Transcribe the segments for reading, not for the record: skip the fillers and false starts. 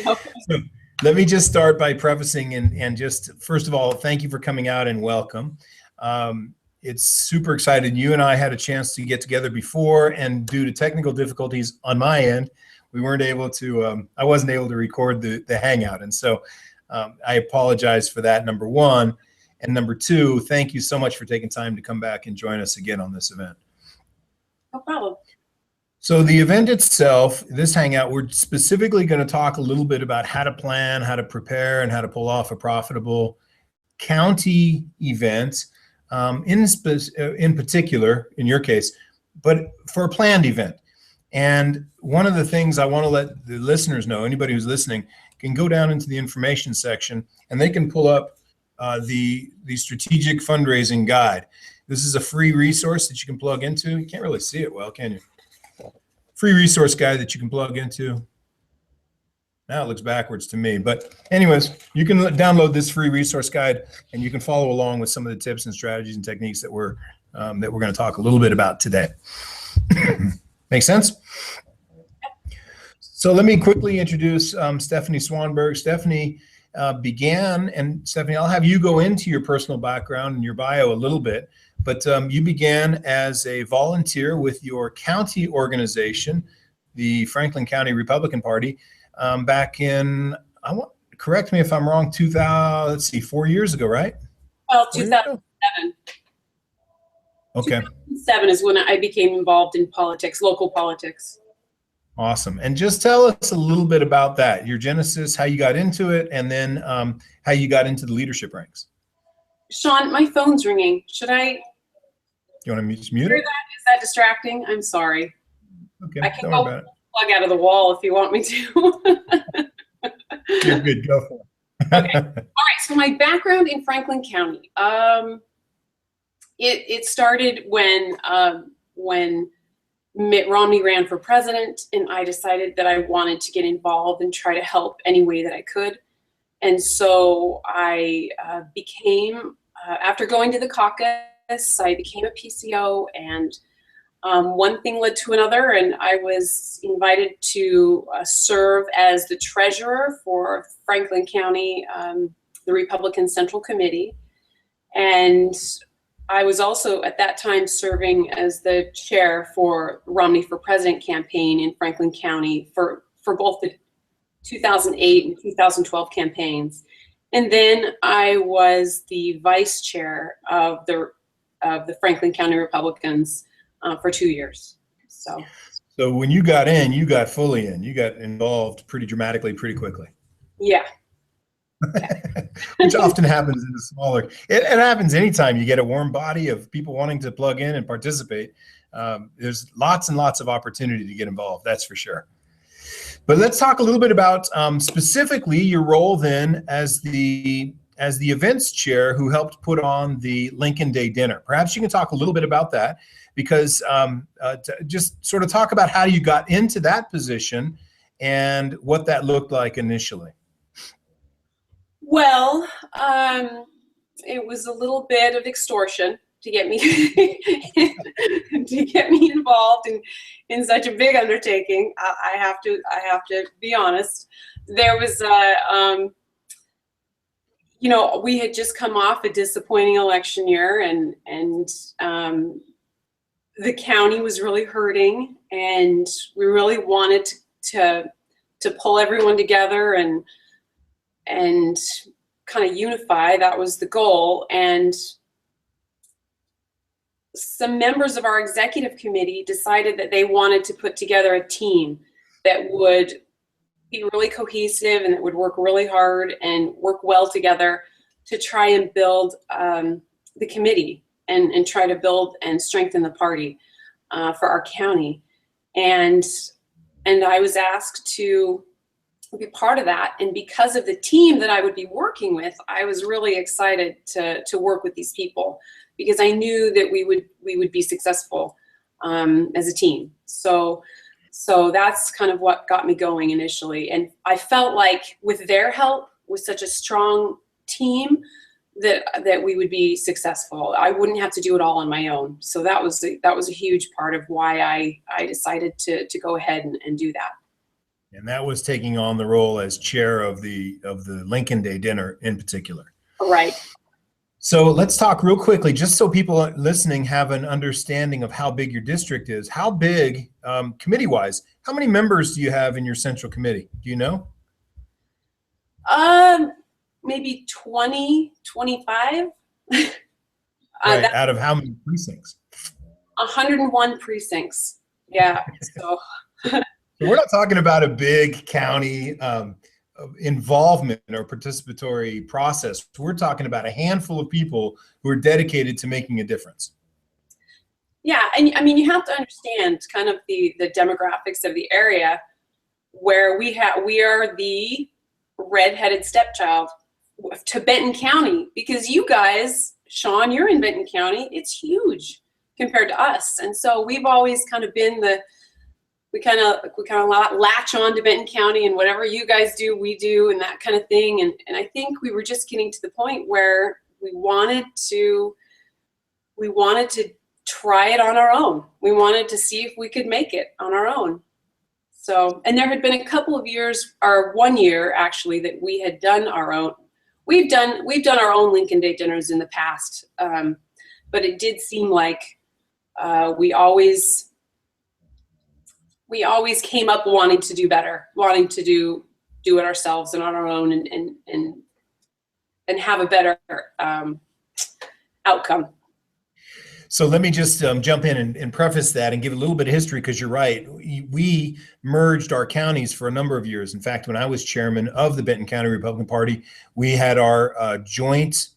Okay. So let me just start by prefacing and just, first of all, thank you for coming out and welcome. It's super excited. You and I had a chance to get together before, and due to technical difficulties on my end, we weren't able to, I wasn't able to record the Hangout. And so I apologize for that, number one. And number two, thank you so much for taking time to come back and join us again on this event. No problem. So the event itself, this Hangout, we're specifically going to talk a little bit about how to plan, how to prepare, and how to pull off a profitable county event, in particular, in your case, but for a planned event. And one of the things I want to let the listeners know, anybody who's listening, can go down into the information section and they can pull up the strategic fundraising guide. This is a free resource that you can plug into. You can't really see it well, can you? Free resource guide that you can plug into. Now it looks backwards to me, but anyways, you can download this free resource guide and you can follow along with some of the tips and strategies and techniques that we're going to talk a little bit about today. Make sense? So let me quickly introduce Stephanie Swanberg. Stephanie began, and Stephanie, I'll have you go into your personal background and your bio a little bit, but you began as a volunteer with your county organization, the Franklin County Republican Party, back in, correct me if I'm wrong, 4 years ago, right? Well, 2007. Okay. 2007 is when I became involved in politics, local politics. Awesome. And just tell us a little bit about that, your genesis, how you got into it, and then how you got into the leadership ranks. Sean, my phone's ringing. Should I? You want to just mute Hear it? that? Is that distracting? I'm sorry. Okay, I can don't go worry about plug out of the wall if you want me to. it. You're good. Go for it. Okay. All right. So my background in Franklin County. It started when Mitt Romney ran for president, and I decided that I wanted to get involved and try to help any way that I could. And so I became, after going to the caucus, I became a PCO, and one thing led to another, and I was invited to serve as the treasurer for Franklin County, the Republican Central Committee. And I was also at that time serving as the chair for Romney for President campaign in Franklin County for both the 2008 and 2012 campaigns. And then I was the vice chair of the Franklin County Republicans for 2 years. So when you got in, you got fully in. You got involved pretty dramatically, pretty quickly. Yeah. Which often happens in the smaller. It happens anytime you get a warm body of people wanting to plug in and participate. There's lots and lots of opportunity to get involved. That's for sure. But let's talk a little bit about specifically your role then as the events chair who helped put on the Lincoln Day dinner. Perhaps you can talk a little bit about that, because to just sort of talk about how you got into that position and what that looked like initially. Well, it was a little bit of extortion to get me to get me involved in such a big undertaking. I have to be honest. There was we had just come off a disappointing election year, and the county was really hurting, and we really wanted to pull everyone together and kind of unify. That was the goal. And some members of our executive committee decided that they wanted to put together a team that would be really cohesive and that would work really hard and work well together to try and build the committee and try to build and strengthen the party for our county. And I was asked to be part of that. And because of the team that I would be working with, I was really excited to work with these people, because I knew that we would be successful as a team. So that's kind of what got me going initially. And I felt like with their help, with such a strong team, that we would be successful. I wouldn't have to do it all on my own. So that was a huge part of why I decided to go ahead and do that. And that was taking on the role as chair of the Lincoln Day dinner in particular. Right. So let's talk real quickly, just so people listening have an understanding of how big your district is. How big, committee-wise, how many members do you have in your central committee? Do you know? Maybe 20, 25. Right, out of how many precincts? 101 precincts. Yeah. So we're not talking about a big county involvement or participatory process. We're talking about a handful of people who are dedicated to making a difference. Yeah, and I mean, you have to understand kind of the demographics of the area where we are the redheaded stepchild to Benton County, because you guys, Sean, you're in Benton County. It's huge compared to us, and so we've always kind of been we kind of latch on to Benton County, and whatever you guys do, we do, and that kind of thing. And I think we were just getting to the point where we wanted to try it on our own. We wanted to see if we could make it on our own. So, and there had been a couple of years, or 1 year actually, that we had done our own. We've done our own Lincoln Day dinners in the past, but it did seem like we always came up wanting to do better, wanting to do it ourselves and on our own, and have a better outcome. So let me just jump in and preface that and give a little bit of history, because you're right. We merged our counties for a number of years. In fact, when I was chairman of the Benton County Republican Party, we had our joint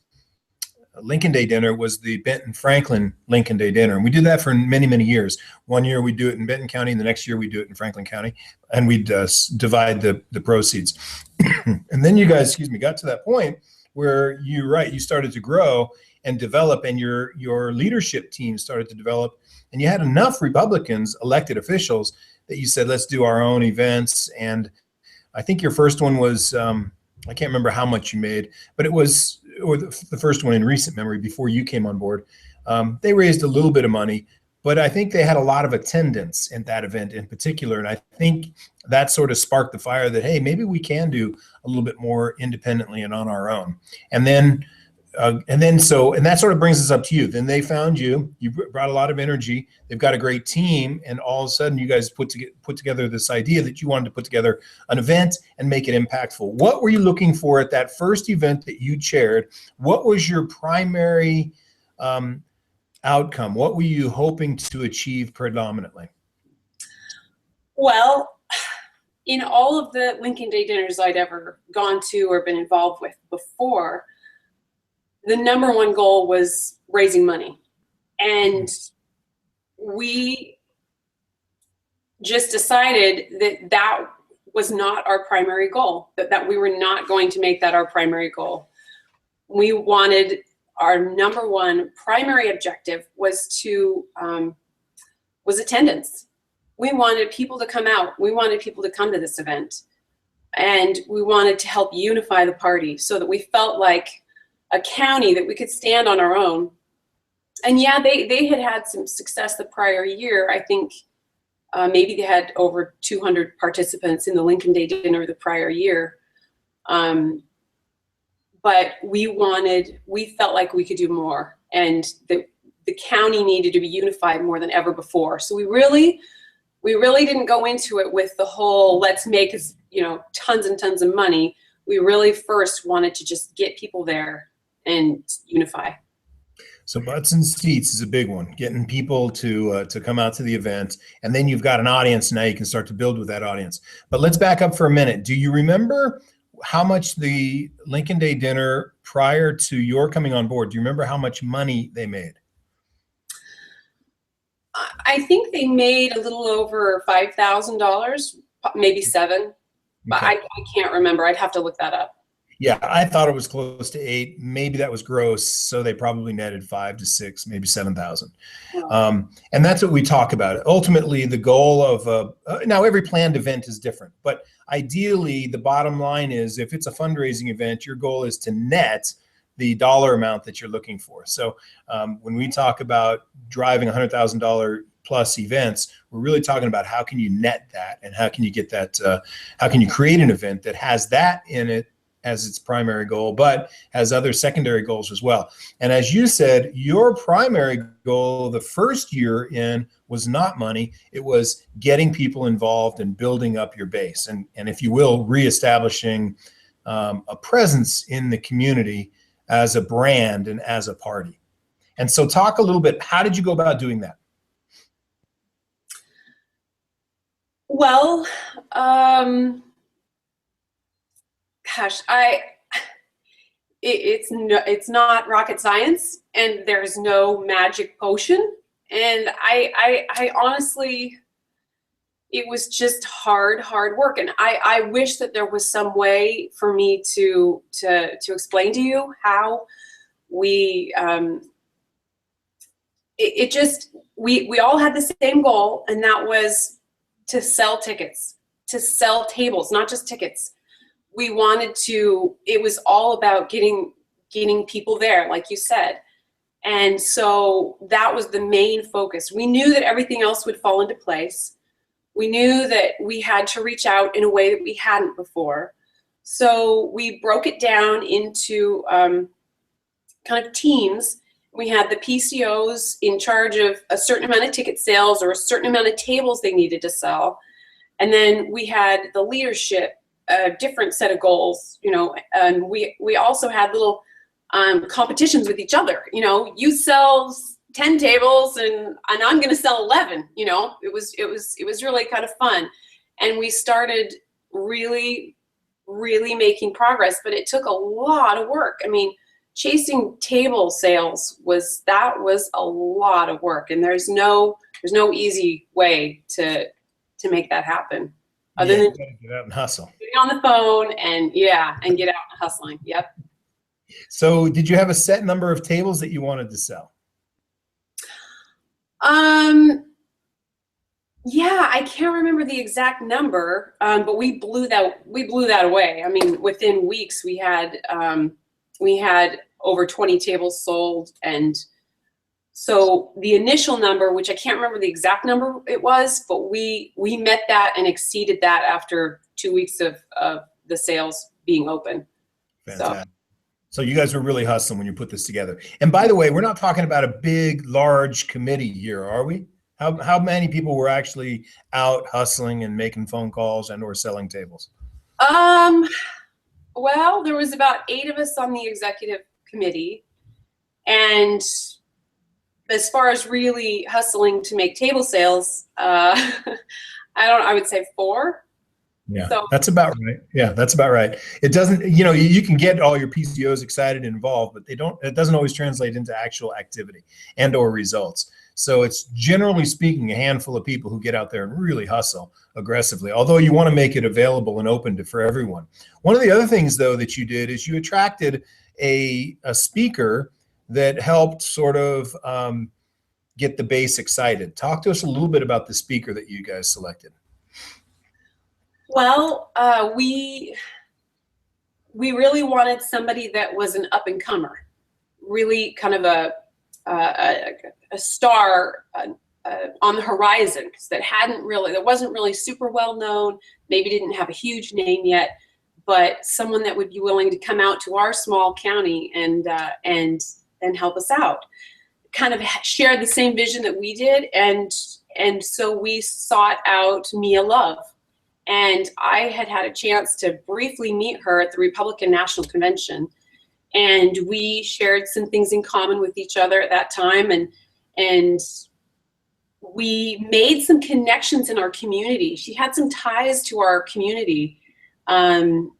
Lincoln Day dinner was the Benton Franklin Lincoln Day dinner. And we did that for many, many years. 1 year we'd do it in Benton County, and the next year we'd do it in Franklin County, and we'd divide the proceeds. And then you guys, got to that point where you started to grow and develop, and your leadership team started to develop, and you had enough Republicans, elected officials, that you said, let's do our own events. And I think your first one was, I can't remember how much you made, but it was, or the first one in recent memory before you came on board. They raised a little bit of money, but I think they had a lot of attendance at that event in particular. And I think that sort of sparked the fire that, hey, maybe we can do a little bit more independently and on our own. And that sort of brings us up to you. Then they found you brought a lot of energy. They've got a great team. And all of a sudden you guys put together this idea that you wanted to put together an event and make it impactful. What were you looking for at that first event that you chaired? What was your primary outcome? What were you hoping to achieve predominantly? Well, in all of the Lincoln Day dinners I'd ever gone to or been involved with before, the number one goal was raising money. And we just decided that was not our primary goal, that we were not going to make that our primary goal. We wanted, our number one primary objective was attendance. We wanted people to come out. We wanted people to come to this event. And we wanted to help unify the party so that we felt like a county that we could stand on our own. And yeah, they had some success the prior year. I think maybe they had over 200 participants in the Lincoln Day dinner the prior year. But we felt like we could do more, and the county needed to be unified more than ever before. So we really didn't go into it with the whole, let's make, tons and tons of money. We really first wanted to just get people there and unify. So butts and seats is a big one, getting people to come out to the event, and then you've got an audience. Now you can start to build with that audience. But let's back up for a minute. Do you remember how much the Lincoln Day dinner prior to your coming on board, do you remember how much money they made? I think they made a little over $5,000, maybe $7,000, but okay. I can't remember. I'd have to look that up. Yeah, I thought it was close to 8. Maybe that was gross, so they probably netted 5 to 6, maybe 7,000. Wow. And that's what we talk about. Ultimately, the goal of now every planned event is different, but ideally, the bottom line is if it's a fundraising event, your goal is to net the dollar amount that you're looking for. So when we talk about driving $100,000 plus events. We're really talking about how can you net that, and how can you get that, how can you create an event that has that in it as its primary goal, but has other secondary goals as well. And as you said, your primary goal the first year in was not money. It was getting people involved and building up your base. And if you will, reestablishing a presence in the community as a brand and as a party. And so talk a little bit, how did you go about doing that? Well, gosh, it's not rocket science, and there's no magic potion. And I honestly, it was just hard work. And I wish that there was some way for me to explain to you how we, we all had the same goal, and that was to sell tickets, to sell tables, not just tickets. We wanted to, it was all about getting people there, like you said. And so that was the main focus. We knew that everything else would fall into place. We knew that we had to reach out in a way that we hadn't before. So we broke it down into kind of teams. We had the PCOs in charge of a certain amount of ticket sales or a certain amount of tables they needed to sell. And then we had the leadership, a different set of goals, you know, and we also had little competitions with each other. You know, you sell 10 tables and I'm going to sell 11, you know. It was really kind of fun. And we started really making progress, but it took a lot of work. I mean, chasing table sales was a lot of work, and there's no easy way to make that happen other than get out and hustle, getting on the phone and get out and hustling. Yep. So did you have a set number of tables that you wanted to sell? Yeah, I can't remember the exact number, but we blew that away. I mean, within weeks we had over 20 tables sold. And so the initial number, which I can't remember the exact number it was, but we met that and exceeded that after 2 weeks of the sales being open. Fantastic. So you guys were really hustling when you put this together. And by the way, we're not talking about a big, large committee here, are we? How many people were actually out hustling and making phone calls and or selling tables? Well, there was about 8 of us on the executive committee. And as far as really hustling to make table sales, I would say 4. Yeah, so that's about right. Yeah, that's about right. It doesn't, you know, you can get all your PCOs excited and involved, but it doesn't always translate into actual activity and or results. So it's generally speaking a handful of people who get out there and really hustle aggressively, although you want to make it available and open for everyone. One of the other things, though, that you did is you attracted a speaker that helped sort of get the base excited. Talk to us a little bit about the speaker that you guys selected. Well, we really wanted somebody that was an up-and-comer, really kind of a star on the horizon, that wasn't really super well known, maybe didn't have a huge name yet, but someone that would be willing to come out to our small county and help us out. Kind of shared the same vision that we did, and so we sought out Mia Love. And I had a chance to briefly meet her at the Republican National Convention, and we shared some things in common with each other at that time, and we made some connections in our community. She had some ties to our community, and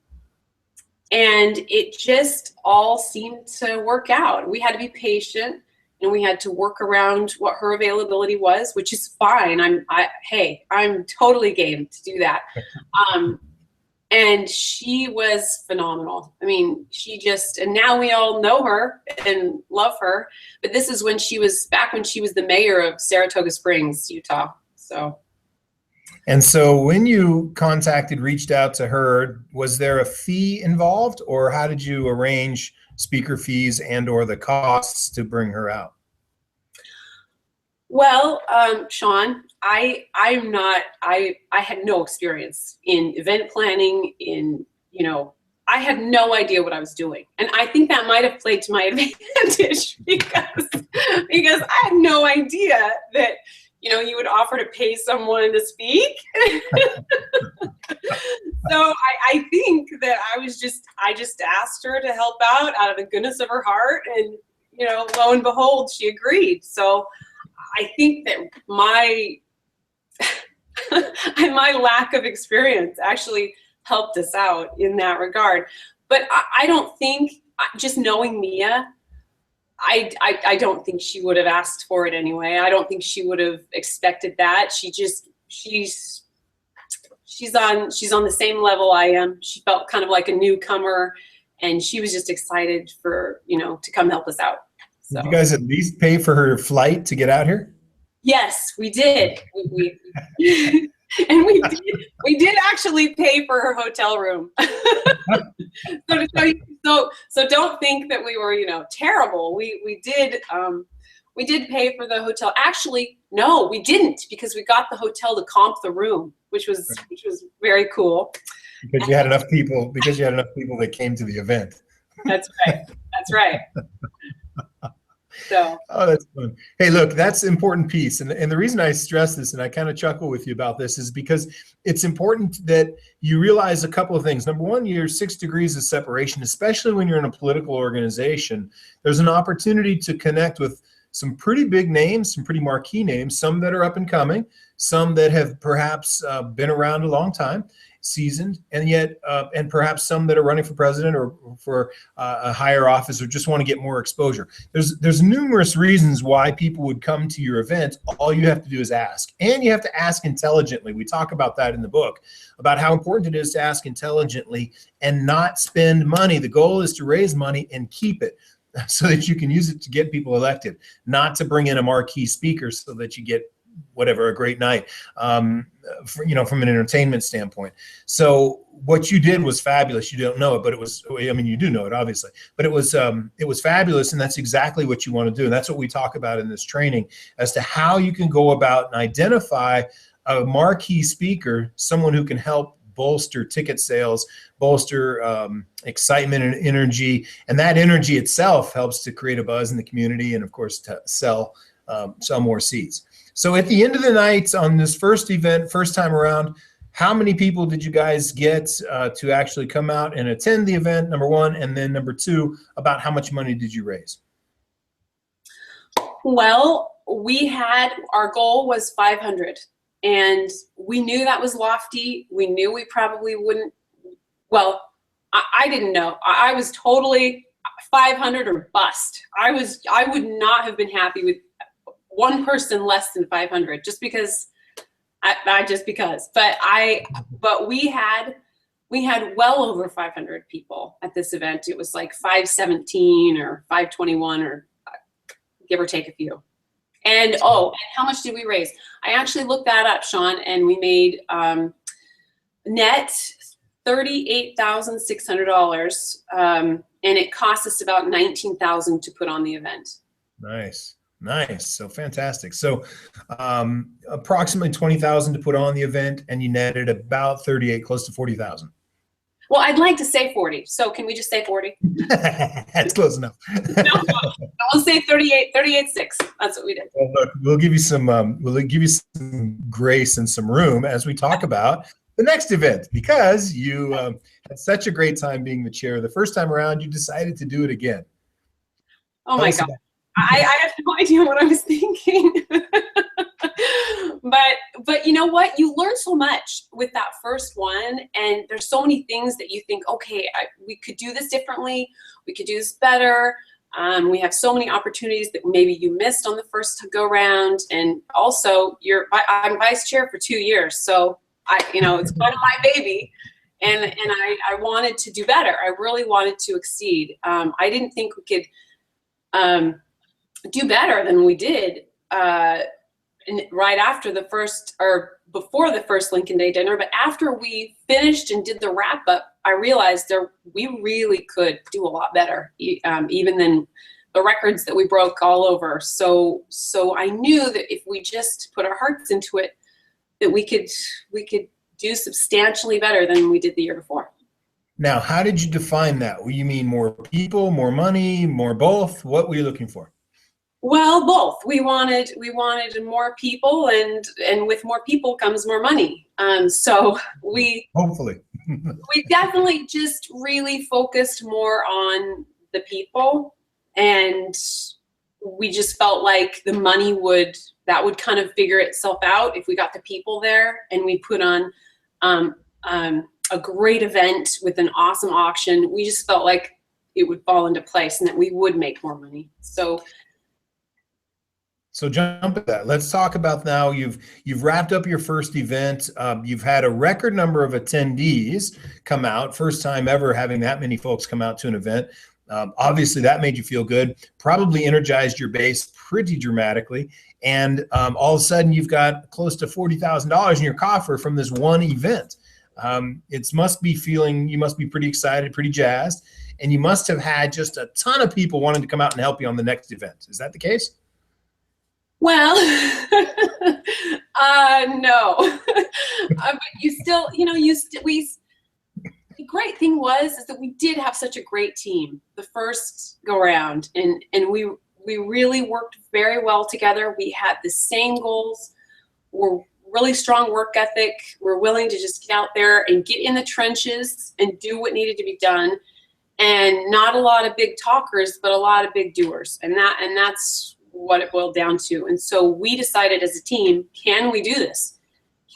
it just all seemed to work out. We had to be patient, and we had to work around what her availability was, which is fine. I'm totally game to do that. And she was phenomenal. I mean, and now we all know her and love her, but this is back when she was the mayor of Saratoga Springs, Utah. And so when you reached out to her, was there a fee involved, or how did you arrange speaker fees and or the costs to bring her out? Well, Sean, I had no experience in event planning, I had no idea what I was doing. And I think that might have played to my advantage because I had no idea that, you would offer to pay someone to speak. So I think that I just asked her to help out of the goodness of her heart, and lo and behold, she agreed. So I think that my my lack of experience actually helped us out in that regard. But I don't think, just knowing Mia, I don't think she would have asked for it anyway. I don't think she would have expected that. She's on the same level I am. She felt kind of like a newcomer, and she was just excited for, to come help us out. So. Did you guys at least pay for her flight to get out here? Yes, we did. And we did actually pay for her hotel room. So don't think that we were, terrible. We did pay for the hotel. Actually, no, we didn't, because we got the hotel to comp the room, which was very cool. Because you had enough people that came to the event. That's right. That's right. So. Oh, that's fun. Hey, look, that's an important piece. And the reason I stress this, and I kind of chuckle with you about this, is because it's important that you realize a couple of things. Number one, you're 6 degrees of separation, especially when you're in a political organization. There's an opportunity to connect with some pretty big names, some pretty marquee names, some that are up and coming, some that have perhaps been around a long time, seasoned, and yet, and perhaps some that are running for president or for a higher office, or just want to get more exposure. There's numerous reasons why people would come to your event. All you have to do is ask, and you have to ask intelligently. We talk about that in the book, about how important it is to ask intelligently and not spend money. The goal is to raise money and keep it, so that you can use it to get people elected, not to bring in a marquee speaker so that you get whatever, a great night, from an entertainment standpoint. So what you did was fabulous. You don't know it, but it was, you do know it, obviously, but it was fabulous. And that's exactly what you want to do. And that's what we talk about in this training, as to how you can go about and identify a marquee speaker, someone who can help bolster ticket sales, bolster excitement and energy. And that energy itself helps to create a buzz in the community, and of course to sell more seats. So at the end of the night on this first event, first time around, how many people did you guys get to actually come out and attend the event, number one? And then number two, about how much money did you raise? Well, our goal was 500, and we knew that was lofty. We knew we probably wouldn't, well, I didn't know. I was totally 500 or bust. I would not have been happy with one person less than 500, just because but we had well over 500 people at this event. It was like 517 or 521, or give or take a few. And and how much did we raise? I actually looked that up, Sean, and we made net $38,600, and it cost us about $19,000 to put on the event. Nice. So fantastic. So approximately 20,000 to put on the event, and you netted about 38, close to 40,000. Well, I'd like to say 40. So can we just say 40? That's close enough. No, I'll say 38.6. That's what we did. Well, look, we'll give you some grace and some room as we talk about the next event, because you had such a great time being the chair the first time around. You decided to do it again. Oh my God. I have no idea what I was thinking. But you know what? You learn so much with that first one, and there's so many things that you think, okay, we could do this differently. We could do this better. We have so many opportunities that maybe you missed on the first go round. And also I'm vice chair for 2 years. So it's kind of my baby. And I wanted to do better. I really wanted to exceed. I didn't think we could do better than we did right after the first, or before the first Lincoln Day dinner. But after we finished and did the wrap up, I realized we really could do a lot better, even than the records that we broke all over. So I knew that if we just put our hearts into it, that we could do substantially better than we did the year before. Now, how did you define that? You mean more people, more money, more both? What were you looking for? Well, both. We wanted more people, and with more people comes more money. So we hopefully we definitely just really focused more on the people, and we just felt like the money would kind of figure itself out if we got the people there, and we put on a great event with an awesome auction. We just felt like it would fall into place and that we would make more money. So jump at that. Let's talk about now. You've wrapped up your first event. You've had a record number of attendees come out. First time ever having that many folks come out to an event. Obviously, that made you feel good. Probably energized your base pretty dramatically. And all of a sudden, you've got close to $40,000 in your coffer from this one event. You must be pretty excited, pretty jazzed, and you must have had just a ton of people wanting to come out and help you on the next event. Is that the case? Well, no, but you still, the great thing is that we did have such a great team the first go around, and we really worked very well together. We had the same goals. We're really strong work ethic. We're willing to just get out there and get in the trenches and do what needed to be done, and not a lot of big talkers, but a lot of big doers, and that's what it boiled down to. And so we decided as a team, can we do this?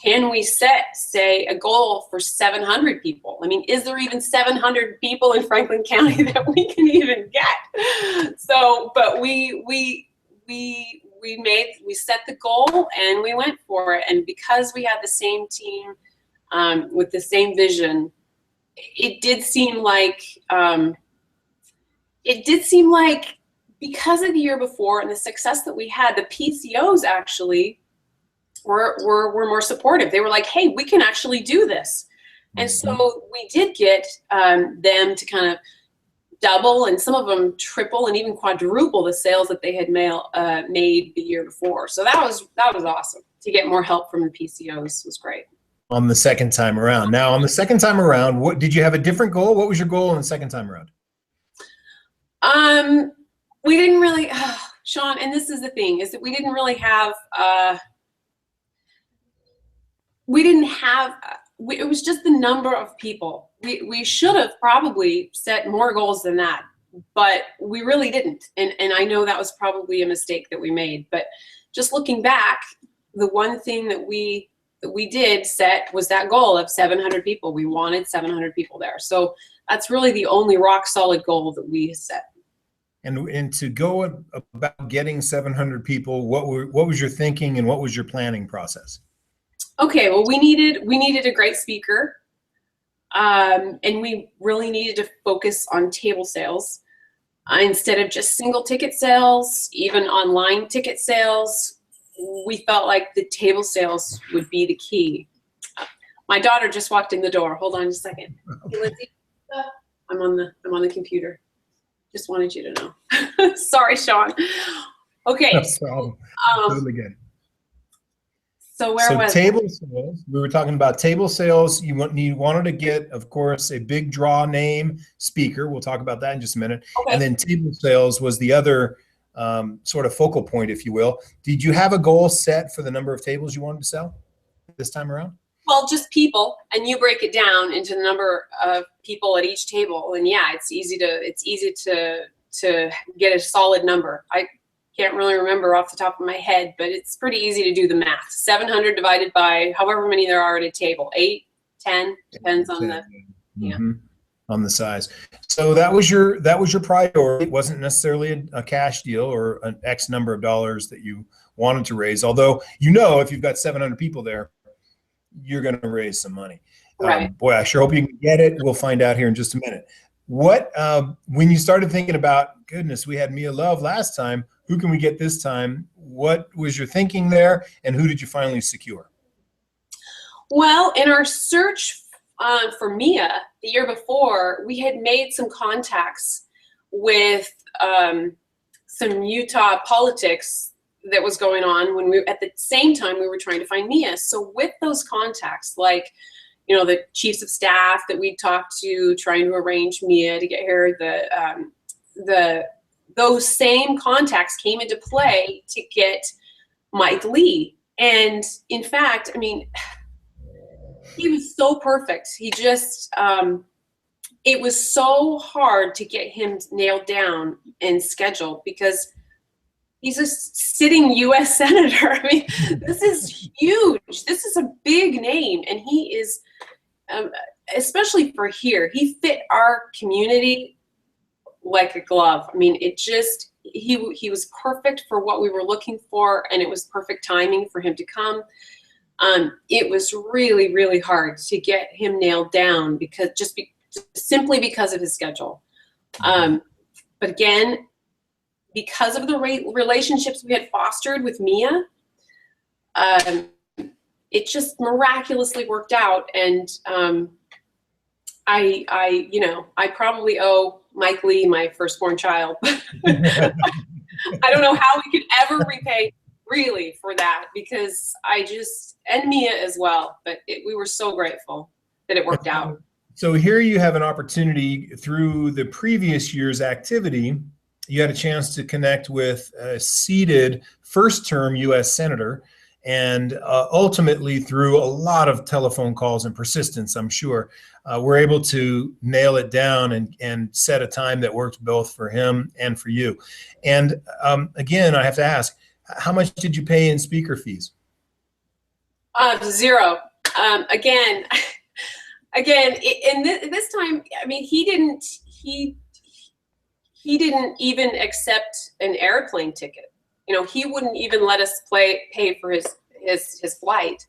Can we say a goal for 700 people? I mean, is there even 700 people in Franklin County that we can even get? So, but we set the goal and we went for it. And because we had the same team with the same vision, it did seem like because of the year before and the success that we had, the PCOs actually were more supportive. They were like, hey, we can actually do this. And so we did get them to kind of double, and some of them triple and even quadruple the sales that they had made the year before. So that was awesome. To get more help from the PCOs was great. On the second time around. Now, on the second time around, what did you have a different goal? What was your goal on the second time around? We didn't really, Sean, and this is the thing, is that we didn't really have, it was just the number of people. We should have probably set more goals than that, but we really didn't. And I know that was probably a mistake that we made, but just looking back, the one thing that we did set was that goal of 700 people. We wanted 700 people there. So that's really the only rock solid goal that we set. And to go about getting 700 people, what was your thinking and what was your planning process? Okay, well, we needed a great speaker, and we really needed to focus on table sales instead of just single ticket sales, even online ticket sales. We felt like the table sales would be the key. My daughter just walked in the door. Hold on just a second. Okay. Hey, Lindsay, I'm on the computer. Just wanted you to know. Sorry, Sean. Okay. No problem. Totally good. So where was table sales? We were talking about table sales. You wanted to get, of course, a big draw name speaker. We'll talk about that in just a minute. Okay. And then table sales was the other sort of focal point, if you will. Did you have a goal set for the number of tables you wanted to sell this time around? Well, just people, and you break it down into the number of people at each table, and yeah, it's easy to get a solid number. I can't really remember off the top of my head, but it's pretty easy to do the math. 700 divided by however many there are at a table, 8, 10, depends on the on the size. So that was your priority. It wasn't necessarily a cash deal or an X number of dollars that you wanted to raise. Although if you've got 700 people there, you're going to raise some money. Right. Boy, I sure hope you can get it. We'll find out here in just a minute. What when you started thinking about, goodness, we had Mia Love last time, who can we get this time? What was your thinking there, and who did you finally secure? Well, in our search for Mia the year before, we had made some contacts with some Utah politics that was going on when we, at the same time, we were trying to find Mia. So with those contacts, like, you know, the chiefs of staff that we talked to, trying to arrange Mia to get her, those same contacts came into play to get Mike Lee. And in fact, I mean, he was so perfect. He just, it was so hard to get him nailed down and scheduled because he's a sitting U.S. senator. I mean, this is huge. This is a big name, and he is, especially for here, he fit our community like a glove. I mean, it just, he was perfect for what we were looking for, and it was perfect timing for him to come. It was really, really hard to get him nailed down because simply because of his schedule. But again, because of the relationships we had fostered with Mia, it just miraculously worked out. And I probably owe Mike Lee my firstborn child. I don't know how we could ever repay really for that, because and Mia as well, but we were so grateful that it worked out. So here you have an opportunity through the previous year's activity. You had a chance to connect with a seated first-term U.S. Senator, and ultimately through a lot of telephone calls and persistence, I'm sure, we're able to nail it down and set a time that worked both for him and for you. And again, I have to ask, how much did you pay in speaker fees? Zero. Again, and this time, I mean, he didn't even accept an airplane ticket. You know, he wouldn't even let us pay for his flight.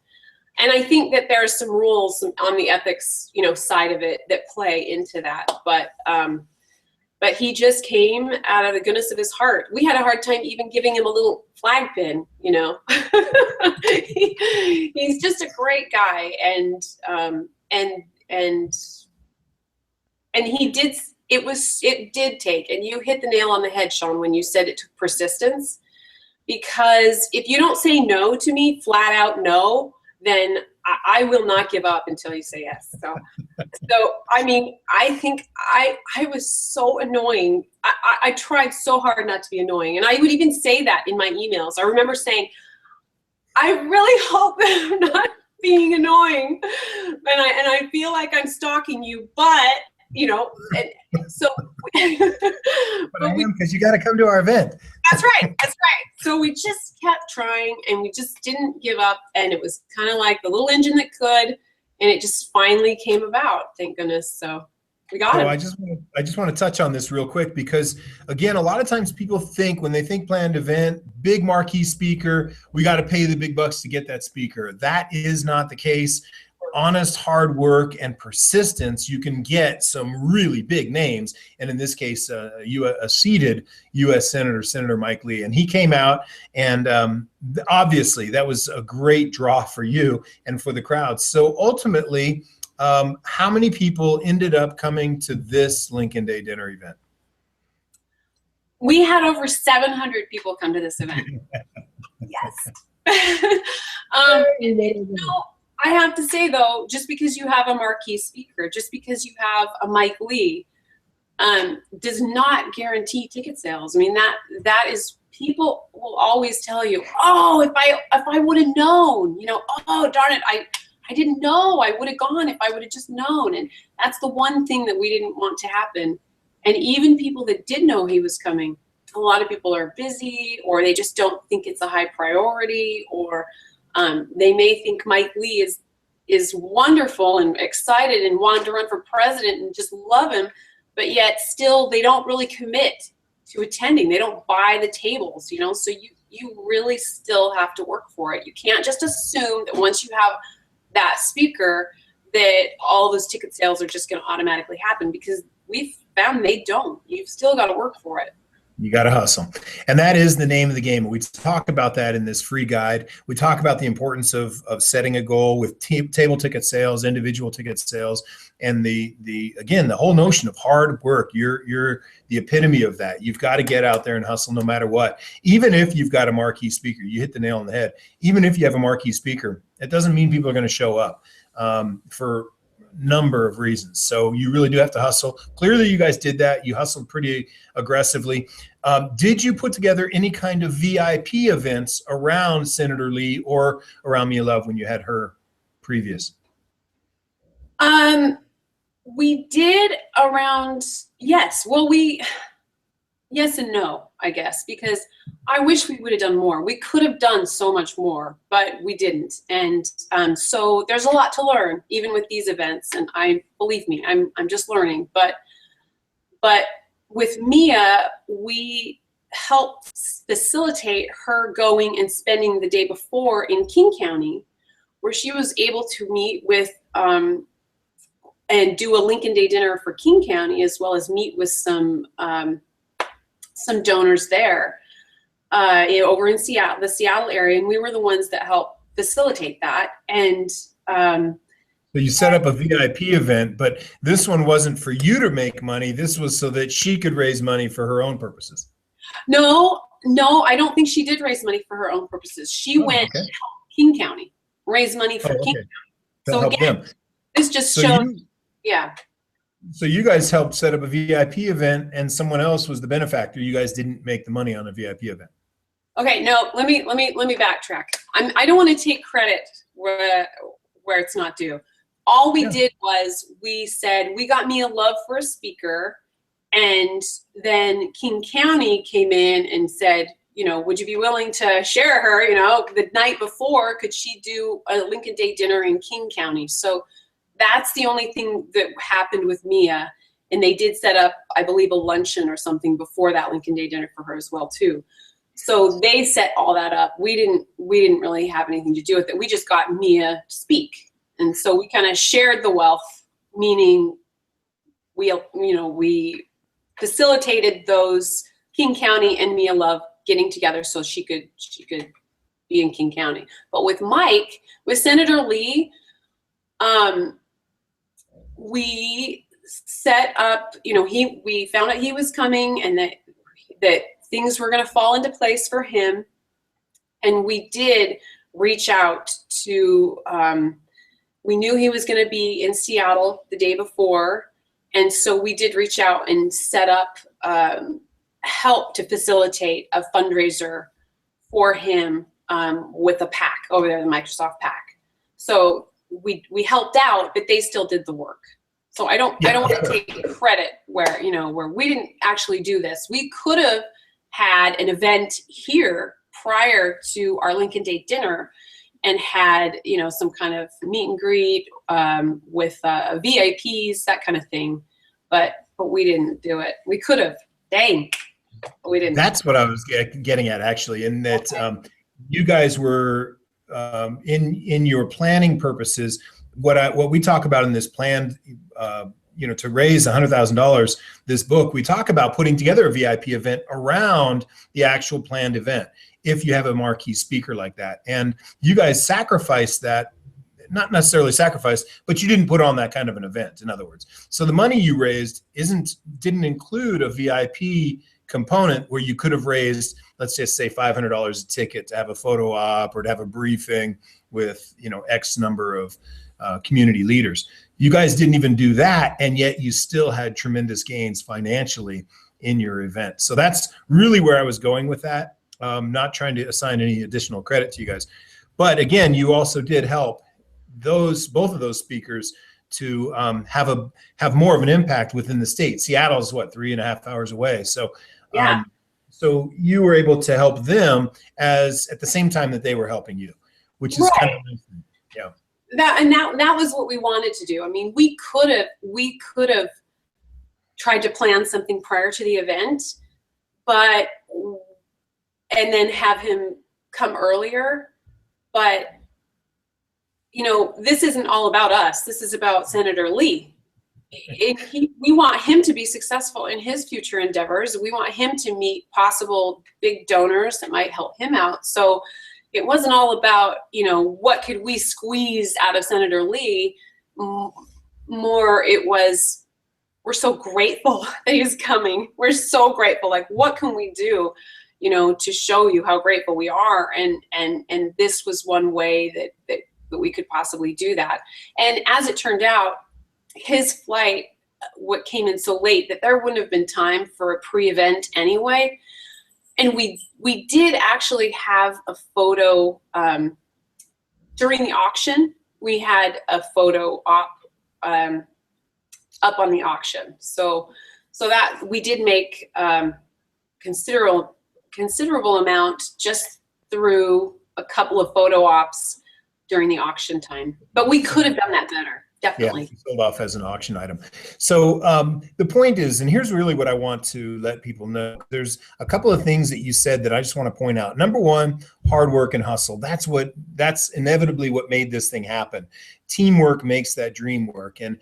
And I think that there are some rules on the ethics, you know, side of it that play into that. But he just came out of the goodness of his heart. We had a hard time even giving him a little flag pin, you know. He's just a great guy, and he did. It did take, and you hit the nail on the head, Sean, when you said it took persistence. Because if you don't say no to me, flat out no, then I will not give up until you say yes. So I mean, I think I was so annoying. I tried so hard not to be annoying, and I would even say that in my emails. I remember saying, I really hope that I'm not being annoying, and I feel like I'm stalking you, but you know, and so. But I am, because you got to come to our event. That's right. That's right. So we just kept trying, and we just didn't give up. And it was kind of like the little engine that could, and it just finally came about. Thank goodness. So we got it. I just want to touch on this real quick, because again, a lot of times people think, when they think planned event, big marquee speaker, we got to pay the big bucks to get that speaker. That is not the case. Honest hard work and persistence, you can get some really big names, and in this case, a seated U.S. Senator, Senator Mike Lee, and he came out, and obviously that was a great draw for you and for the crowd. So ultimately, how many people ended up coming to this Lincoln Day dinner event? We had over 700 people come to this event. Yes. I have to say, though, just because you have a marquee speaker, just because you have a Mike Lee, does not guarantee ticket sales. I mean, that is, people will always tell you, oh, if I would have known, you know, oh, darn it, I didn't know, I would have gone if I would have just known. And that's the one thing that we didn't want to happen. And even people that did know he was coming, a lot of people are busy, or they just don't think it's a high priority, or they may think Mike Lee is wonderful and excited and wanted to run for president and just love him, but yet still they don't really commit to attending. They don't buy the tables, you know, so you really still have to work for it. You can't just assume that once you have that speaker that all those ticket sales are just going to automatically happen, because we've found they don't. You've still got to work for it. You got to hustle. And that is the name of the game. We talk about that in this free guide. We talk about the importance of setting a goal with table ticket sales, individual ticket sales, and again, the whole notion of hard work. You're the epitome of that. You've got to get out there and hustle no matter what. Even if you've got a marquee speaker, you hit the nail on the head. Even if you have a marquee speaker, it doesn't mean people are going to show up for number of reasons. So you really do have to hustle. Clearly you guys did that. You hustled pretty aggressively. Did you put together any kind of VIP events around Senator Lee or around Mia Love when you had her previous? We did around, yes. Well, yes and no, I guess, because I wish we would have done more. We could have done so much more, but we didn't. And so there's a lot to learn, even with these events. And believe me, I'm just learning. But with Mia, we helped facilitate her going and spending the day before in King County, where she was able to meet with and do a Lincoln Day dinner for King County, as well as meet with some donors there over in Seattle, the Seattle area, and we were the ones that helped facilitate that. And so you set up a VIP event, but this one wasn't for you to make money. This was so that she could raise money for her own purposes. No, I don't think she did raise money for her own purposes. She went to help King County, raise money for King County. So again, this just shows, yeah. So you guys helped set up a VIP event, and someone else was the benefactor. You guys didn't make the money on a VIP event. Okay, no. Let me backtrack. I don't want to take credit where it's not due. All we did was we said we got Mia Love for a speaker, and then King County came in and said, would you be willing to share her? The night before, could she do a Lincoln Day dinner in King County? So that's the only thing that happened with Mia. And they did set up, I believe, a luncheon or something before that Lincoln Day dinner for her as well, too. So they set all that up. We didn't really have anything to do with it. We just got Mia to speak. And so we kind of shared the wealth, meaning we facilitated those King County and Mia Love getting together so she could be in King County. But with Senator Lee, we set up, we found out he was coming and that things were going to fall into place for him. And we did reach out to, we knew he was going to be in Seattle the day before. And so we did reach out and set up, help to facilitate a fundraiser for him with a PAC over there, the Microsoft PAC. So we helped out, but they still did the work. So I don't want to take credit where we didn't actually do this. We could have had an event here prior to our Lincoln Day dinner and had, some kind of meet and greet with VIPs, that kind of thing. But we didn't do it. We could have. Dang. But we didn't. That's what I was getting at, actually, in that you guys were in your planning purposes. What we talk about in this plan, to raise $100,000, this book, we talk about putting together a VIP event around the actual planned event if you have a marquee speaker like that. And you guys sacrificed that, not necessarily sacrificed, but you didn't put on that kind of an event, in other words. So the money you raised didn't include a VIP component where you could have raised, let's just say $500 a ticket to have a photo op or to have a briefing with, X number of community leaders. You guys didn't even do that, and yet you still had tremendous gains financially in your event. So that's really where I was going with that. Not trying to assign any additional credit to you guys, but again, you also did help both of those speakers to have more of an impact within the state. Seattle's 3.5 hours away, so so you were able to help them at the same time that they were helping you, which is kind of nice. Yeah. That was what we wanted to do. I mean, we could have tried to plan something prior to the event, and then have him come earlier. But this isn't all about us. This is about Senator Lee. We want him to be successful in his future endeavors. We want him to meet possible big donors that might help him out. So it wasn't all about, what could we squeeze out of Senator Lee. more it was, we're so grateful that he's coming. We're so grateful. Like, what can we do, to show you how grateful we are? And this was one way that we could possibly do that. And as it turned out, his flight, what came in so late that there wouldn't have been time for a pre-event anyway. And we did actually have a photo during the auction. We had a photo op up on the auction, so that we did make considerable amount just through a couple of photo ops during the auction time. But we could have done that better. Definitely. Yeah, sold off as an auction item. So the point is, and here's really what I want to let people know. There's a couple of things that you said that I just want to point out. Number one, hard work and hustle. That's inevitably what made this thing happen. Teamwork makes that dream work. And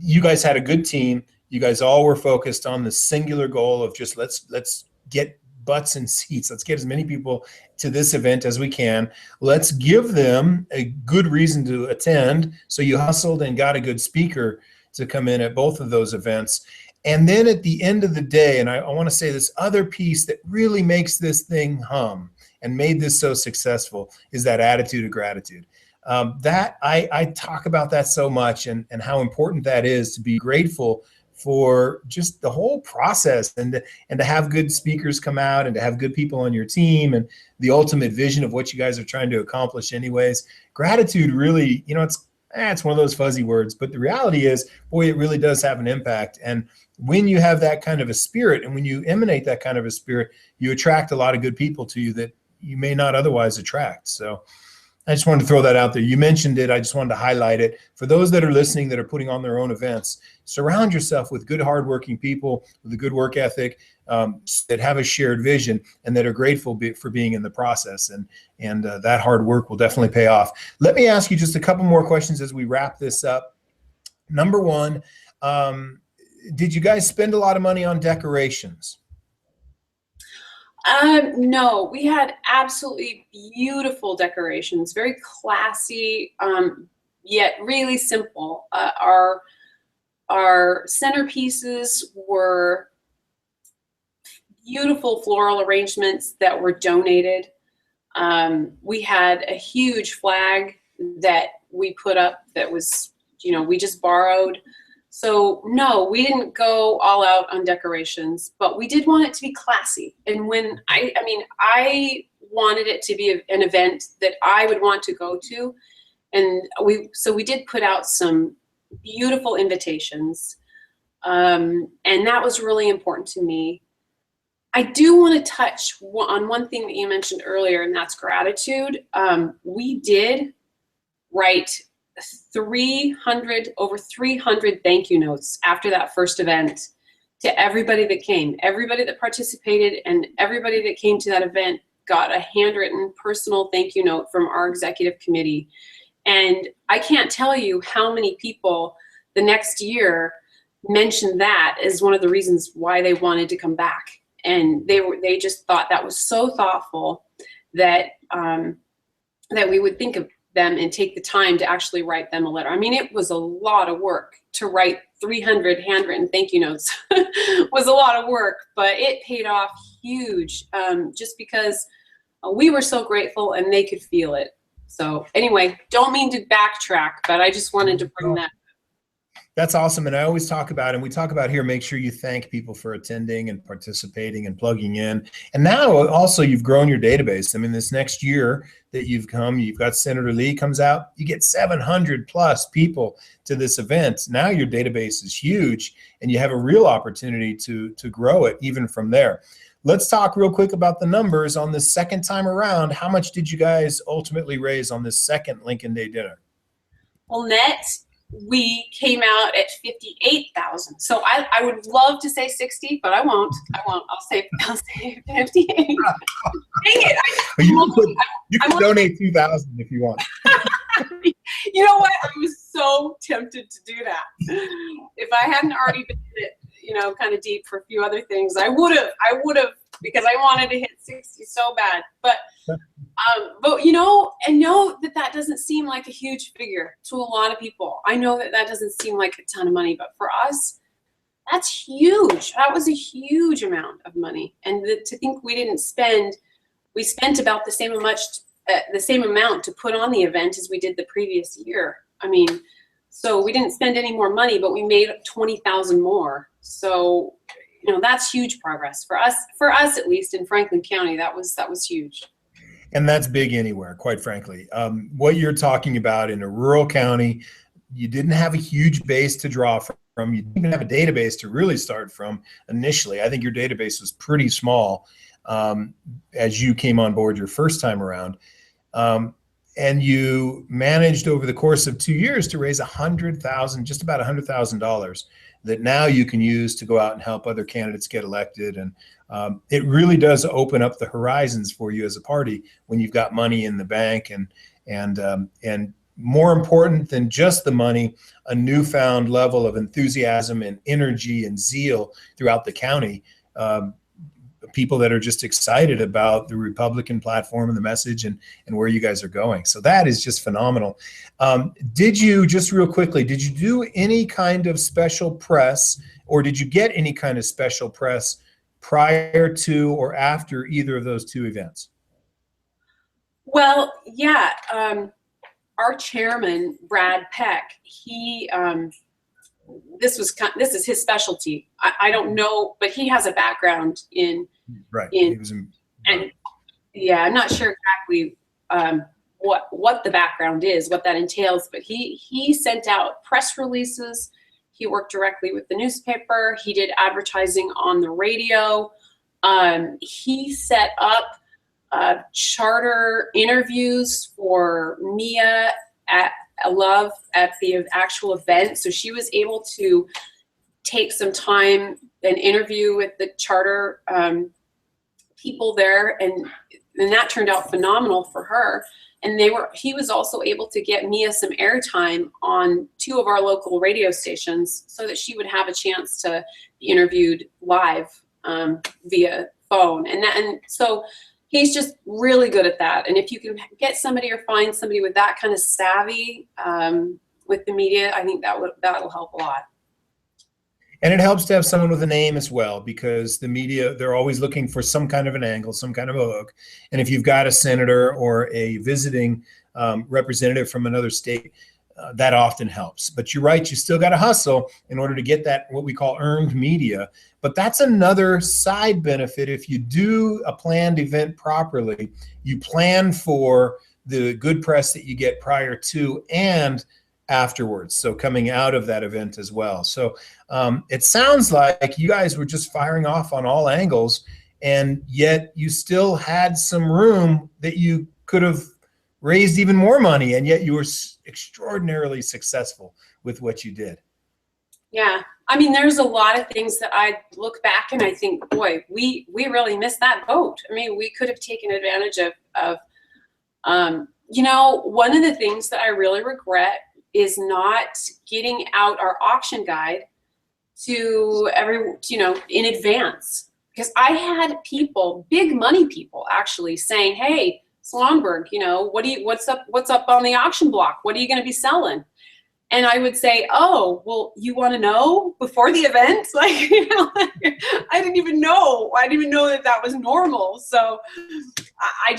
you guys had a good team. You guys all were focused on the singular goal of just let's get butts in seats. Let's get as many people to this event as we can. Let's give them a good reason to attend. So you hustled and got a good speaker to come in at both of those events. And then at the end of the day, and I want to say this other piece that really makes this thing hum and made this so successful is that attitude of gratitude. That I talk about that so much, and how important that is to be grateful for just the whole process, and to have good speakers come out, and to have good people on your team, and the ultimate vision of what you guys are trying to accomplish anyways. Gratitude really, it's one of those fuzzy words, but the reality is, boy, it really does have an impact. And when you have that kind of a spirit, and when you emanate that kind of a spirit, you attract a lot of good people to you that you may not otherwise attract. So I just wanted to throw that out there. You mentioned it. I just wanted to highlight it. For those that are listening that are putting on their own events, surround yourself with good, hardworking people with a good work ethic, that have a shared vision, and that are grateful for being in the process. And that hard work will definitely pay off. Let me ask you just a couple more questions as we wrap this up. Number one, did you guys spend a lot of money on decorations? No, we had absolutely beautiful decorations, very classy, yet really simple. Our centerpieces were beautiful floral arrangements that were donated. We had a huge flag that we put up that was, we just borrowed. So no, we didn't go all out on decorations, but we did want it to be classy. And when I wanted it to be an event that I would want to go to. And we did put out some beautiful invitations. And that was really important to me. I do want to touch on one thing that you mentioned earlier, and that's gratitude. We did write over 300 thank you notes after that first event to everybody that came. Everybody that participated and everybody that came to that event got a handwritten personal thank you note from our executive committee. And I can't tell you how many people the next year mentioned that as one of the reasons why they wanted to come back. And they just thought that was so thoughtful that that we would think of them and take the time to actually write them a letter. I mean, it was a lot of work to write 300 handwritten thank you notes. Was a lot of work, but it paid off huge, just because we were so grateful and they could feel it. So anyway, don't mean to backtrack, but I just wanted to bring that. That's awesome. And I always talk about, and we talk about here, make sure you thank people for attending and participating and plugging in. And now also you've grown your database. I mean, this next year that you've got Senator Lee comes out, you get 700 plus people to this event. Now your database is huge and you have a real opportunity to grow it even from there. Let's talk real quick about the numbers on the second time around. How much did you guys ultimately raise on this second Lincoln Day dinner? Well, net, we came out at 58,000. So I would love to say 60, but I won't. I'll say 58. Dang it! You can donate 2,000 if you want. You know what? I was so tempted to do that. If I hadn't already been in it, kind of deep for a few other things, I would have, because I wanted to hit 60 so bad. But But you know, I know that that doesn't seem like a huge figure to a lot of people. I know that that doesn't seem like a ton of money, but for us, that's huge. That was a huge amount of money. And to think we spent about the same amount to put on the event as we did the previous year. I mean, so we didn't spend any more money, but we made 20,000 more. So, you know, that's huge progress for us at least in Franklin County. That was huge. And that's big anywhere, quite frankly. What you're talking about in a rural county, you didn't have a huge base to draw from. You didn't even have a database to really start from initially. I think your database was pretty small as you came on board your first time around. And you managed over the course of 2 years to raise just about $100,000 that now you can use to go out and help other candidates get elected. And it really does open up the horizons for you as a party when you've got money in the bank, and more important than just the money, a newfound level of enthusiasm and energy and zeal throughout the county. People that are just excited about the Republican platform and the message and where you guys are going. So that is just phenomenal. Just real quickly, did you do any kind of special press, or did you get any kind of special press prior to or after either of those two events? Well, yeah, our chairman, Brad Peck, this is his specialty. I don't know, but he has a background in. Right. He was and yeah, I'm not sure exactly what the background is, what that entails, but he sent out press releases. He worked directly with the newspaper. He did advertising on the radio. He set up charter interviews for Mia at Love at the actual event. So she was able to take some time and interview with the charter people there, and that turned out phenomenal for her. And he was also able to get Mia some airtime on 2 of our local radio stations so that she would have a chance to be interviewed live via phone. And so he's just really good at that. And if you can get somebody or find somebody with that kind of savvy with the media, I think that'll help a lot. And it helps to have someone with a name as well, because the media, they're always looking for some kind of an angle, some kind of a hook. And if you've got a senator or a visiting representative from another state, that often helps. But you're right, you still got to hustle in order to get that, what we call earned media. But that's another side benefit. If you do a planned event properly, you plan for the good press that you get prior to and afterwards, so coming out of that event as well. So it sounds like you guys were just firing off on all angles, and yet you still had some room that you could have raised even more money, and yet you were extraordinarily successful with what you did. Yeah, I mean, there's a lot of things that I look back and I think, boy, we really missed that boat. I mean, we could have taken advantage of you know, one of the things that I really regret is not getting out our auction guide to in advance. Because I had people, big money people, actually saying, "Hey, Swanberg, you know, what's up on the auction block? What are you going to be selling?" And I would say, "Oh, well, you want to know before the event?" Like, you know, I didn't even know that was normal. So I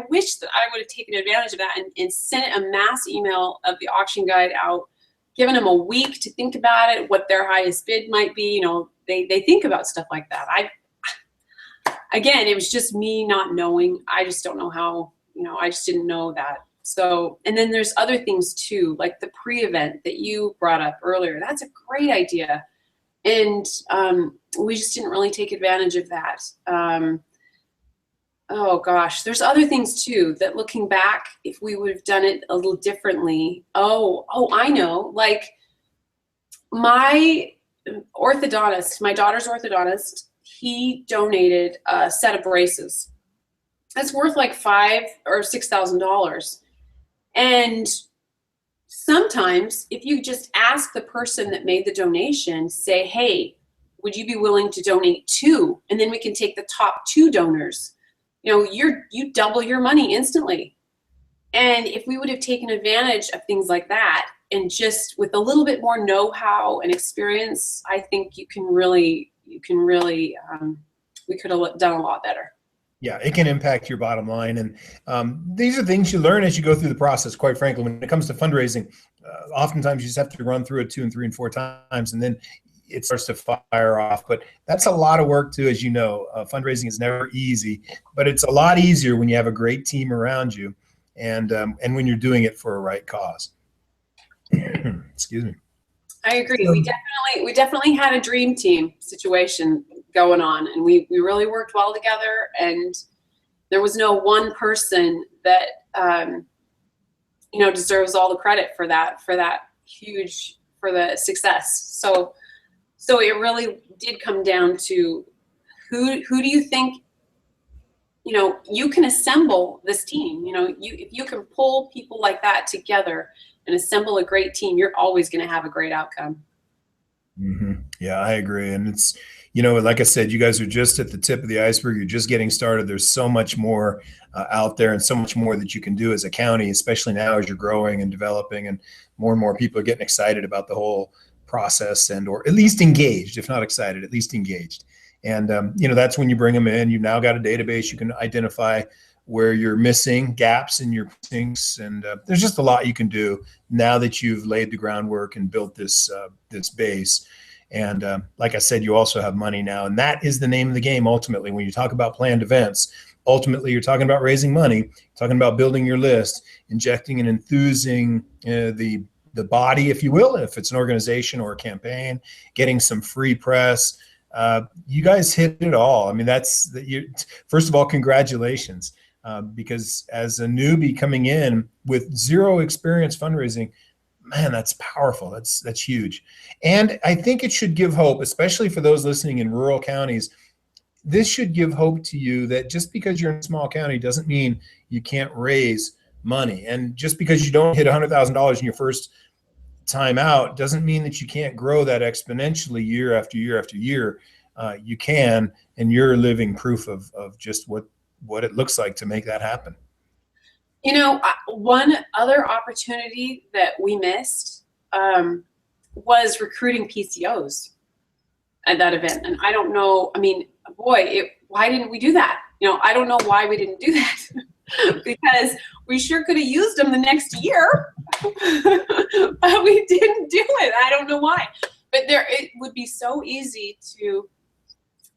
wish that I would have taken advantage of that and sent a mass email of the auction guide out, given them a week to think about it, what their highest bid might be. You know, they think about stuff like that. Again, it was just me not knowing. I just don't know how, you know, I just didn't know that. So, and then there's other things too, like the pre-event that you brought up earlier. That's a great idea. And we just didn't really take advantage of that. Oh gosh, there's other things too that looking back, if we would have done it a little differently. Oh, I know. Like my orthodontist, my daughter's orthodontist, he donated a set of braces. That's worth like $5,000 or $6,000. And sometimes if you just ask the person that made the donation, say, "Hey, would you be willing to donate 2? And then we can take the top 2 donors." you double your money instantly. And if we would have taken advantage of things like that, and just with a little bit more know-how and experience, I think we could have done a lot better. Yeah, it can impact your bottom line. And these are things you learn as you go through the process, quite frankly. When it comes to fundraising, oftentimes you just have to run through it 2 and 3 and 4 times, and then it starts to fire off. But that's a lot of work too, as you know. Fundraising is never easy, but it's a lot easier when you have a great team around you, and when you're doing it for a right cause. Excuse me. I agree. We definitely had a dream team situation going on, and we really worked well together, and there was no one person that deserves all the credit for the success. So it really did come down to who do you think you can assemble this team. If you can pull people like that together and assemble a great team, you're always going to have a great outcome. Mm-hmm. Yeah, I agree. And it's, like I said, you guys are just at the tip of the iceberg. You're just getting started. There's so much more out there, and so much more that you can do as a county, especially now as you're growing and developing, and more people are getting excited about the whole process, or at least engaged, if not excited, at least engaged. And, that's when you bring them in. You've now got a database. You can identify where you're missing gaps in your precincts. And there's just a lot you can do now that you've laid the groundwork and built this base. And like I said, you also have money now. And that is the name of the game, ultimately. When you talk about planned events, ultimately, you're talking about raising money, talking about building your list, injecting and enthusing the body, if you will, if it's an organization or a campaign, getting some free press. You guys hit it all. I mean, first of all, congratulations. Because as a newbie coming in with zero experience fundraising, man, that's powerful. That's huge. And I think it should give hope, especially for those listening in rural counties. This should give hope to you that just because you're in a small county doesn't mean you can't raise money. And just because you don't hit $100,000 in your first time out doesn't mean that you can't grow that exponentially year after year after year. You can, and you're living proof of just what it looks like to make that happen. One other opportunity that we missed was recruiting PCOs at that event. And I don't know, why didn't we do that? I don't know why we didn't do that because we sure could have used them the next year, but we didn't do it. I don't know why, but it would be so easy to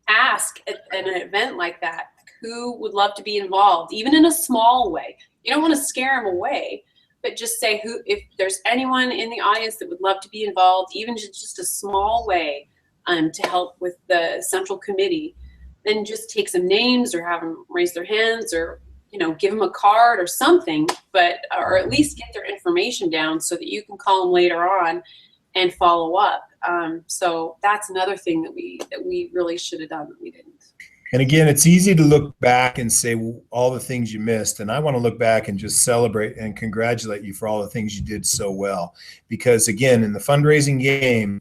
ask at an event like that, who would love to be involved, even in a small way. You don't want to scare them away, but just say if there's anyone in the audience that would love to be involved, even just a small way to help with the central committee, then just take some names or have them raise their hands, or give them a card or something, or at least get their information down so that you can call them later on and follow up. So that's another thing that we really should have done that we didn't. And again, it's easy to look back and say all the things you missed. And I want to look back and just celebrate and congratulate you for all the things you did so well. Because again, in the fundraising game,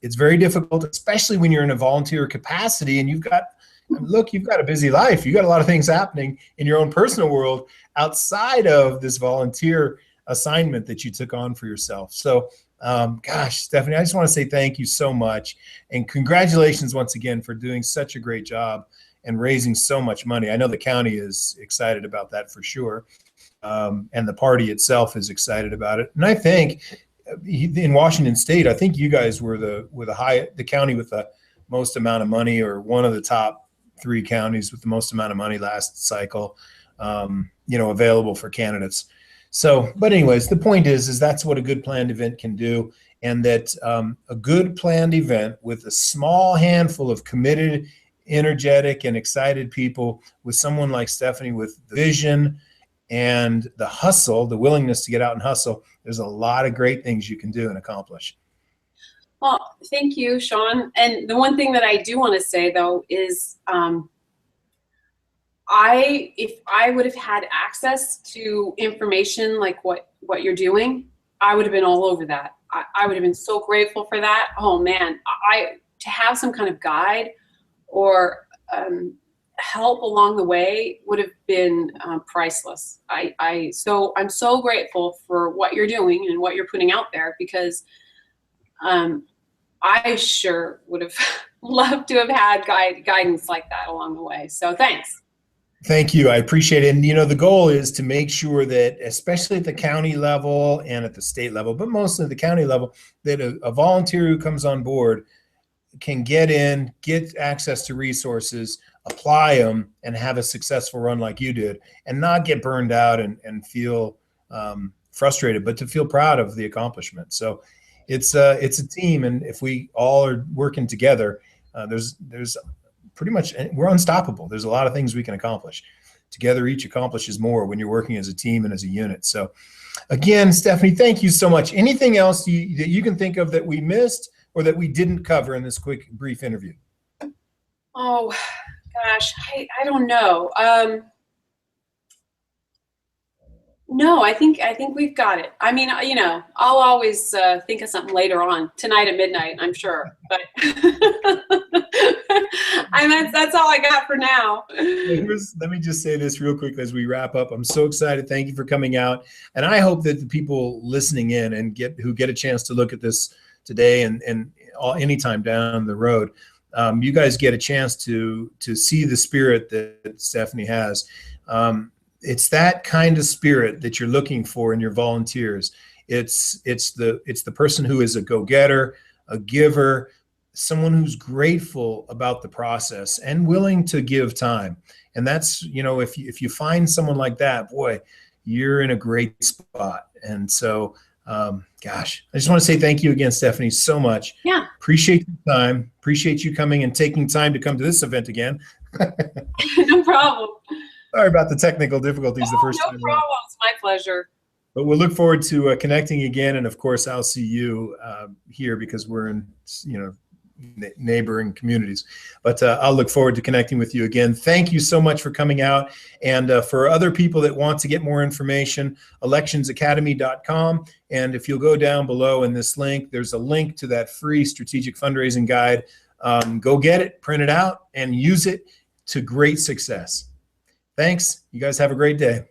it's very difficult, especially when you're in a volunteer capacity and you've got a busy life. You've got a lot of things happening in your own personal world outside of this volunteer assignment that you took on for yourself. So gosh, Stephanie, I just want to say thank you so much, and congratulations once again for doing such a great job and raising so much money. I know the county is excited about that for sure, and the party itself is excited about it. And I think in Washington State, I think you guys were the county with the most amount of money, or one of the top 3 counties with the most amount of money last cycle, available for candidates. So, but anyways, the point is that's what a good planned event can do, and that a good planned event with a small handful of committed, energetic, and excited people, with someone like Stephanie with the vision and the hustle, the willingness to get out and hustle, there's a lot of great things you can do and accomplish. Well, thank you, Sean. And the one thing that I do want to say, though, is if I would have had access to information like what you're doing, I would have been all over that. I would have been so grateful for that. Oh man, to have some kind of guide or help along the way would have been priceless. So I'm so grateful for what you're doing and what you're putting out there, because I sure would have loved to have had guidance like that along the way. So thanks. Thank you. I appreciate it. And, you know, the goal is to make sure that, especially at the county level and at the state level, but mostly at the county level, that a volunteer who comes on board can get in, get access to resources, apply them, and have a successful run like you did, and not get burned out and feel frustrated, but to feel proud of the accomplishment. So it's a team, and if we all are working together, there's pretty much, we're unstoppable. There's a lot of things we can accomplish. Together, each accomplishes more when you're working as a team and as a unit. So again, Stephanie, thank you so much. Anything else that you can think of that we missed or that we didn't cover in this quick, brief interview? Oh, gosh, I don't know. No, I think we've got it. I mean, you know, I'll always think of something later on tonight at midnight, I'm sure. But that's all I got for now. Let me just say this real quick as we wrap up. I'm so excited. Thank you for coming out, and I hope that the people listening in and who get a chance to look at this today and anytime down the road, you guys get a chance to see the spirit that Stephanie has. It's that kind of spirit that you're looking for in your volunteers. It's the person who is a go-getter, a giver, someone who's grateful about the process and willing to give time. And that's, you know, if you find someone like that, boy, you're in a great spot. And so, gosh, I just want to say thank you again, Stephanie, so much. Yeah. Appreciate your time. Appreciate you coming and taking time to come to this event again. No problem. Sorry about the technical difficulties the first time. No problem. It's my pleasure. But we'll look forward to connecting again. And of course, I'll see you here because we're in, you know, neighboring communities. But I'll look forward to connecting with you again. Thank you so much for coming out. And for other people that want to get more information, electionsacademy.com. And if you'll go down below in this link, there's a link to that free strategic fundraising guide. Go get it, print it out, and use it to great success. Thanks. You guys have a great day.